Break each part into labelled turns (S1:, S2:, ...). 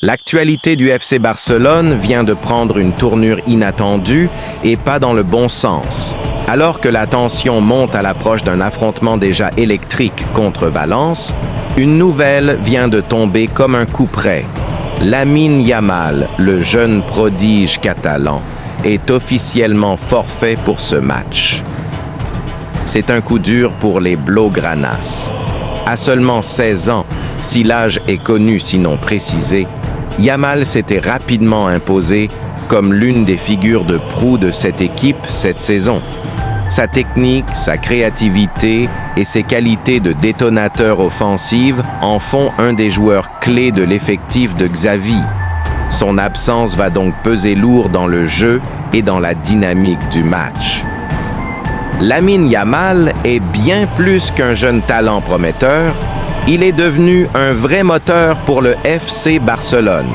S1: L'actualité du FC Barcelone vient de prendre une tournure inattendue et pas dans le bon sens. Alors que la tension monte à l'approche d'un affrontement déjà électrique contre Valence, une nouvelle vient de tomber comme un coup près. Lamine Yamal, le jeune prodige catalan, est officiellement forfait pour ce match. C'est un coup dur pour les Blaugranas. À seulement 16 ans, si l'âge est connu sinon précisé, Yamal s'était rapidement imposé comme l'une des figures de proue de cette équipe cette saison. Sa technique, sa créativité et ses qualités de détonateur offensif en font un des joueurs clés de l'effectif de Xavi. Son absence va donc peser lourd dans le jeu et dans la dynamique du match. Lamine Yamal est bien plus qu'un jeune talent prometteur, il est devenu un vrai moteur pour le FC Barcelone.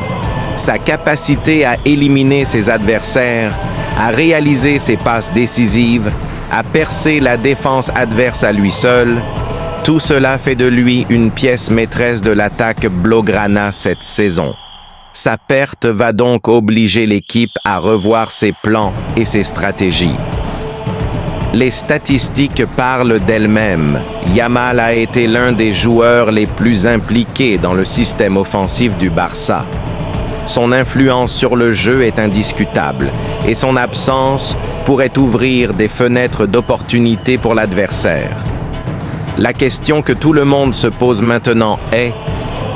S1: Sa capacité à éliminer ses adversaires, à réaliser ses passes décisives, à percer la défense adverse à lui seul, tout cela fait de lui une pièce maîtresse de l'attaque Blaugrana cette saison. Sa perte va donc obliger l'équipe à revoir ses plans et ses stratégies. Les statistiques parlent d'elles-mêmes. Yamal a été l'un des joueurs les plus impliqués dans le système offensif du Barça. Son influence sur le jeu est indiscutable et son absence pourrait ouvrir des fenêtres d'opportunité pour l'adversaire. La question que tout le monde se pose maintenant est: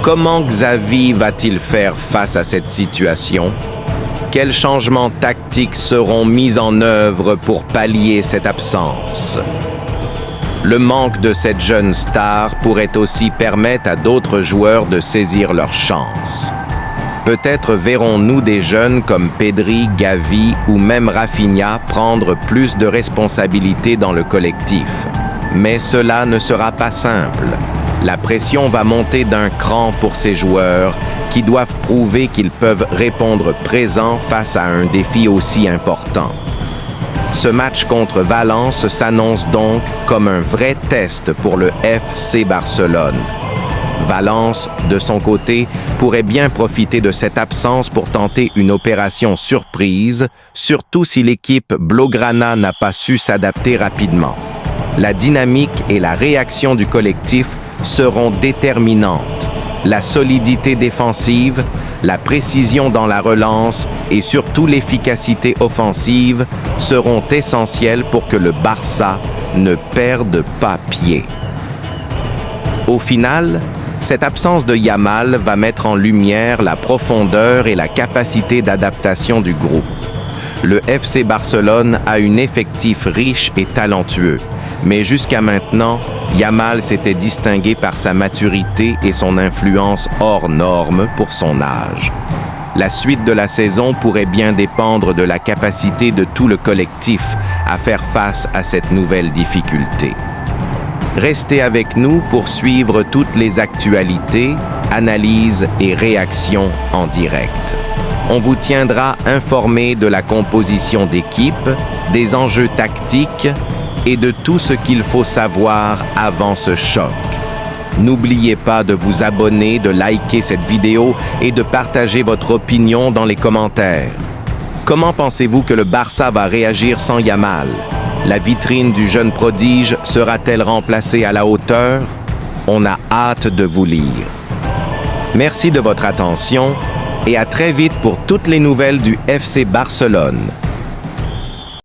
S1: comment Xavi va-t-il faire face à cette situation? Quels changements tactiques seront mis en œuvre pour pallier cette absence? Le manque de cette jeune star pourrait aussi permettre à d'autres joueurs de saisir leur chance. Peut-être verrons-nous des jeunes comme Pedri, Gavi ou même Rafinha prendre plus de responsabilités dans le collectif. Mais cela ne sera pas simple. La pression va monter d'un cran pour ces joueurs qui doivent prouver qu'ils peuvent répondre présent face à un défi aussi important. Ce match contre Valence s'annonce donc comme un vrai test pour le FC Barcelone. Valence, de son côté, pourrait bien profiter de cette absence pour tenter une opération surprise, surtout si l'équipe Blaugrana n'a pas su s'adapter rapidement. La dynamique et la réaction du collectif seront déterminantes. La solidité défensive, la précision dans la relance et surtout l'efficacité offensive seront essentielles pour que le Barça ne perde pas pied. Au final, cette absence de Yamal va mettre en lumière la profondeur et la capacité d'adaptation du groupe. Le FC Barcelone a un effectif riche et talentueux, mais jusqu'à maintenant, Yamal s'était distingué par sa maturité et son influence hors norme pour son âge. La suite de la saison pourrait bien dépendre de la capacité de tout le collectif à faire face à cette nouvelle difficulté. Restez avec nous pour suivre toutes les actualités, analyses et réactions en direct. On vous tiendra informé de la composition d'équipe, des enjeux tactiques et de tout ce qu'il faut savoir avant ce choc. N'oubliez pas de vous abonner, de liker cette vidéo et de partager votre opinion dans les commentaires. Comment pensez-vous que le Barça va réagir sans Yamal? La vitrine du jeune prodige sera-t-elle remplacée à la hauteur? On a hâte de vous lire. Merci de votre attention et à très vite pour toutes les nouvelles du FC Barcelone.